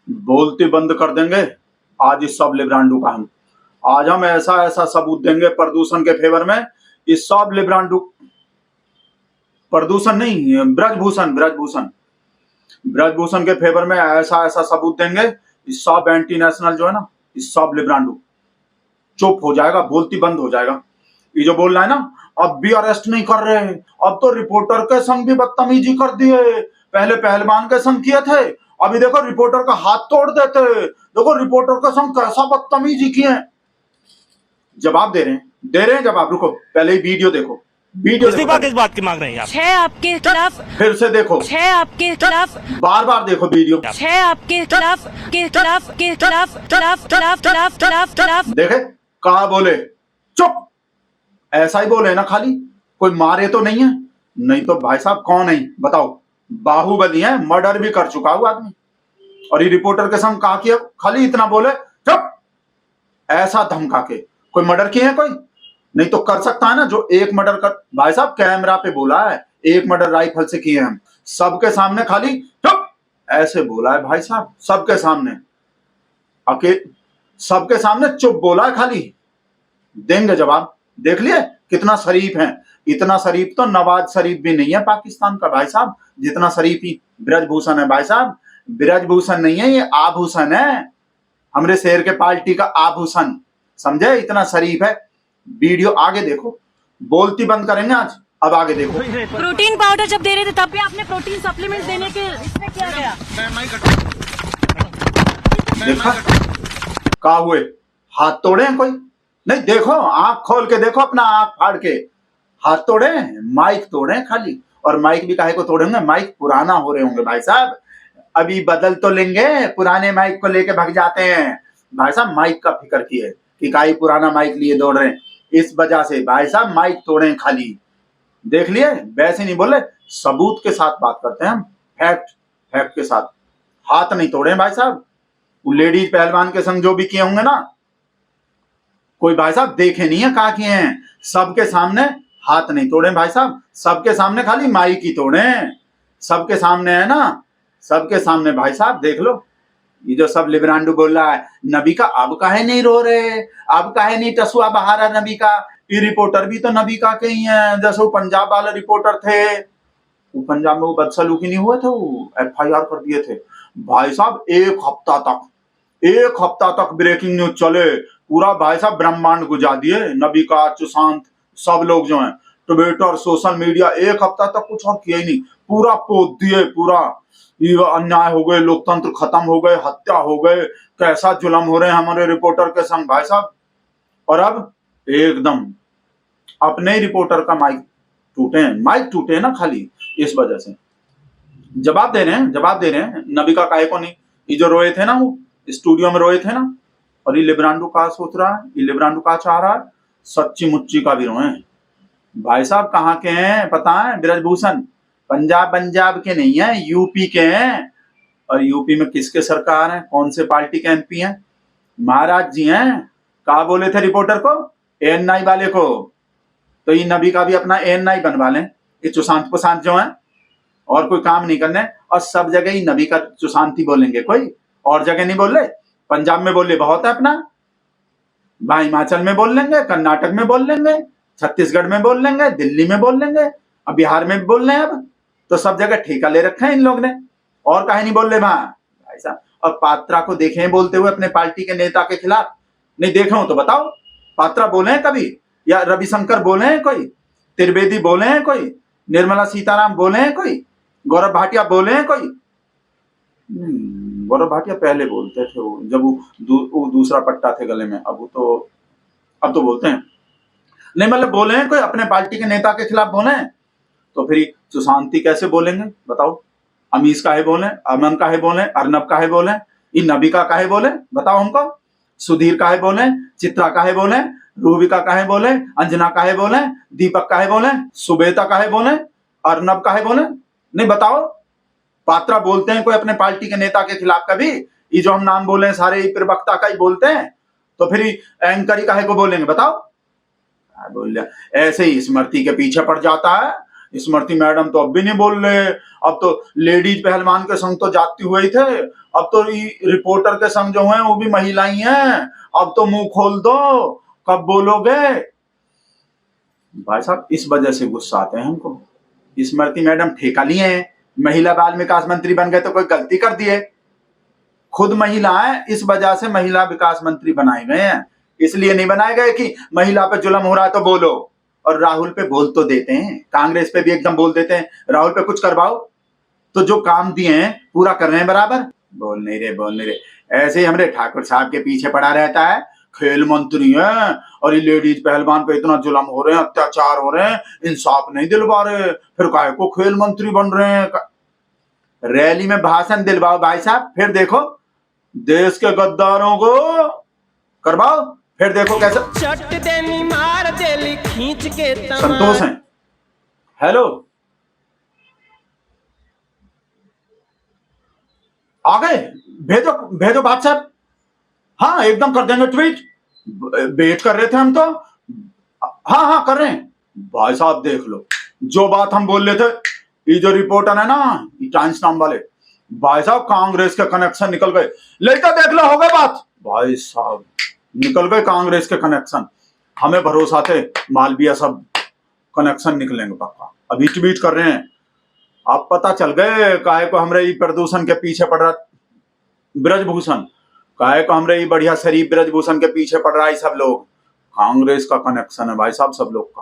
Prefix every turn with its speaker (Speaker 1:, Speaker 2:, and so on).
Speaker 1: बोलती बंद कर देंगे आज इस सब लिब्रांडू का हम। आज हम ऐसा ऐसा सबूत देंगे प्रदूषण के फेवर में। इस सब लिब्रांडू, प्रदूषण नहीं, ब्रजभूषण ब्रजभूषण ब्रजभूषण के फेवर में ऐसा ऐसा सबूत देंगे। इस सब एंटी नेशनल जो है ना, इस सब लिब्रांडू चुप हो जाएगा, बोलती बंद हो जाएगा। ये जो बोल रहा है ना, अब भी अरेस्ट नहीं कर रहे, अब तो रिपोर्टर के संग भी बदतमीजी कर दिए। पहले पहलवान के संग किए थे, अभी देखो रिपोर्टर का हाथ तोड़ देते। देखो रिपोर्टर के संग कैसा बदतमीजी किए। जवाब दे रहे हैं जवाब। रुको पहले ही वीडियो देखो, वीडियो
Speaker 2: इस्तीफा किस बात की मांग रहे हैं आप?
Speaker 3: 6 आपके खिलाफ,
Speaker 1: फिर से देखो,
Speaker 3: 6 आपके खिलाफ,
Speaker 1: बार बार देखो वीडियो।
Speaker 3: 6 आपके खिलाफ के खिलाफ के खिलाफ खिलाफ खिलाफ खिलाफ खिलाफ खिलाफ।
Speaker 1: देखे कहा बोले, चुप। ऐसा ही बोले ना, खाली कोई मारे तो नहीं है। नहीं तो भाई साहब कौन है बताओ? बाहुबली है, मर्डर भी कर चुका हुआ आदमी। और ये रिपोर्टर के संग कहा किया, खाली इतना बोले चुप। ऐसा धमका के कोई मर्डर किए है कोई? नहीं तो कर सकता है ना जो एक मर्डर कर। भाई साहब कैमरा पे बोला है, एक मर्डर राइफल से किए हम, सबके सामने खाली चुप ऐसे बोला है भाई साहब, सबके सामने सबके सामने चुप बोला है खाली। देंगे जवाब, देख लिए कितना शरीफ है। इतना शरीफ तो नवाज शरीफ भी नहीं है पाकिस्तान का भाई साहब, जितना शरीफ ही ब्रजभूषण है भाई साहब। ब्रजभूषण नहीं है, ये आभूषण है, हमरे शेर के पार्टी का आभूषण, समझे? इतना शरीफ है। वीडियो आगे देखो, बोलती बंद करेंगे आज। अब आगे देखो।
Speaker 3: प्रोटीन पाउडर जब दे रहे थे तब भी आपने प्रोटीन सप्लीमेंट देने के इसमें किया गया।
Speaker 1: देखा कहा हुए हाथ तोड़े हैं कोई? नहीं, देखो आंख खोल के देखो, अपना आंख फाड़ के। हाथ तोड़े, माइक तोड़े खाली। और माइक भी काहे को तोड़ेंगे? माइक पुराना हो रहे होंगे भाई साहब, अभी बदल तो लेंगे। पुराने माइक को लेके भाग जाते हैं भाई साहब। माइक का फिक्र किए कि काई पुराना माइक लिए दौड़ रहे हैं, इस वजह से भाई साहब माइक तोड़े खाली। देख लिए, वैसे नहीं बोले, सबूत के साथ बात करते हैं हम, फैक्ट फैक्ट के साथ। हाथ नहीं तोड़े भाई साहब। वो लेडीज पहलवान के संग जो भी किए होंगे ना, कोई भाई साहब देखे नहीं है कहा किए हैं। सबके सामने हाथ नहीं तोड़े भाई साहब, सबके सामने खाली माइक ही तोड़े। सबके सामने है ना, सबके सामने भाई साहब देख लो। ये जो सब लिब्रांडू बोल रहा है नबी का, अब काहे नहीं रो रहे, अब काहे नहीं टसुआ बहा रहा नबी का। ये रिपोर्टर भी तो नबी का के ही है, जैसे वो पंजाब वाले रिपोर्टर थे, वो पंजाब में वो बदसलूकी नहीं हुए थे, वो FIR कर दिए थे भाई साहब। एक हफ्ता तक ब्रेकिंग न्यूज चले, पूरा भाई साहब ब्रह्मांड गुजा दिए नबी का, सुशांत, सब लोग जो हैं, ट्विटर, सोशल मीडिया, एक हफ्ता तक कुछ और किया ही नहीं, पूरा पोत दिए। पूरा ये अन्याय हो गए, लोकतंत्र खत्म हो गए, हत्या हो गए, कैसा जुल्म हो रहे हैं हमारे रिपोर्टर के संग भाई साहब। और अब एकदम अपने ही रिपोर्टर का माइक टूटे ना खाली, इस वजह से। जवाब दे रहे हैं नबी का काहे को नहीं। ये जो रोए थे ना, वो स्टूडियो में रोए थे ना, और ये लिब्रांडू का सोच रहा है, ये लिब्रांडू का चाह रहा है, सच्ची मुच्ची का भी रोए भाई साहब। कहाँ के हैं पता है? ब्रजभूषण पंजाब के नहीं है, यूपी के हैं। और यूपी में किसके सरकार है, कौन से पार्टी के MP हैं? महाराज जी हैं। कहा बोले थे रिपोर्टर को, ANI वाले को, तो ये नबी का भी अपना ANI बनवा लें। ये सुशांत पुशांत जो है, और कोई काम नहीं करने, और सब जगह ही नबी का सुशांत ही बोलेंगे, कोई और जगह नहीं बोल रहे। पंजाब में बोले बहुत है अपना, हिमाचल में बोल लेंगे, कर्नाटक में बोल लेंगे, छत्तीसगढ़ में बोल लेंगे, दिल्ली में बोल लेंगे, अब बिहार में भी बोल रहे हैं। अब तो सब जगह ठेका ले रखा है इन लोग ने, और काहे नहीं बोल रहे भाई साहब। और पात्रा को देखे हैं बोलते हुए अपने पार्टी के नेता के खिलाफ? नहीं देखे हो तो बताओ। पात्रा बोले हैं कभी? या रविशंकर बोले हैं कोई? त्रिवेदी बोले हैं कोई? निर्मला सीताराम बोले हैं कोई? गौरव भाटिया बोले हैं कोई? गौरव भाटिया पहले बोलते थे, वो जब वो दूसरा पट्टा थे गले में, अब तो बोलते हैं नहीं। मतलब बोले हैं कोई अपने पार्टी के नेता के खिलाफ बोले हैं? तो फिर सुशांति कैसे बोलेंगे बताओ? अमीश काहे बोले, अमन काहे बोले, अर्नब काहे बोले, इन नबी का काहे बोले बताओ हमको? सुधीर काहे बोले, चित्रा काहे बोले, रूबिका काहे बोले, अंजना काहे बोले, दीपक काहे बोले, सुबेता काहे बोले, अर्नब काहे बोले? नहीं बताओ। पात्रा बोलते हैं कोई अपने पार्टी के नेता के खिलाफ कभी? ये जो हम नाम बोले सारे प्रवक्ता का ही बोलते हैं, तो फिर एंकर ही काहे को बोलेंगे बताओ? बोल ऐसे ही स्मृति के पीछे पड़ जाता है, स्मृति मैडम तो अब भी नहीं बोल रहे। अब तो लेडीज पहलवान के संग तो जाती हुए ही थे, अब तो रिपोर्टर के संग जो हैं वो भी महिलाएं हैं। अब तो मुंह खोल दो, कब बोलोगे? भाई साहब इस वजह से गुस्सा आते हैं हमको। स्मृति मैडम ठेका लिए हैं, महिला बाल विकास मंत्री बन गए तो कोई गलती कर दिए? खुद महिलाएं इस वजह से महिला विकास मंत्री बनाए गए हैं, इसलिए नहीं बनाए गए कि महिला पे जुल्म हो रहा है तो बोलो। और राहुल पे बोल तो देते हैं, कांग्रेस पे भी एकदम बोल देते हैं, राहुल पे कुछ करवाओ तो जो काम दिए हैं पूरा कर रहे हैं बराबर। बोल नहीं रहे। ऐसे ही हमरे ठाकुर साहब के पीछे पड़ा रहता है, खेल मंत्री है और ये लेडीज पहलवान पे इतना जुल्म हो रहे हैं, अत्याचार हो रहे हैं, इंसाफ नहीं दिलवा रहे, फिर काहे को खेल मंत्री बन रहे हैं? रैली में भाषण दिलवाओ भाई साहब, फिर देखो देश के गद्दारों को करवाओ, फिर देखो कैसे
Speaker 2: चट देनी मार देली खींच के
Speaker 1: संतोष हैं। हेलो, आ गए? भेजो बात साहब। हाँ एकदम कर देंगे ट्वीट, वेट कर रहे थे हम तो। हाँ कर रहे हैं भाई साहब। देख लो जो बात हम बोल रहे थे, ये जो रिपोर्टर है ना टाइम्स नाम वाले, भाई साहब कांग्रेस के कनेक्शन निकल गए। लेकर देख लो होगा बात, भाई साहब निकल गए कांग्रेस के कनेक्शन। हमें भरोसा थे मालवीय सब कनेक्शन निकलेंगे पक्का। अभी ट्वीट कर रहे हैं, अब पता चल गए काहे को हमरे प्रदूषण के पीछे पड़ रहा ब्रजभूषण, काहे को हमरे बढ़िया शरीफ ब्रजभूषण के पीछे पड़ रहा है सब लोग। कांग्रेस का कनेक्शन है भाई साहब सब लोग का।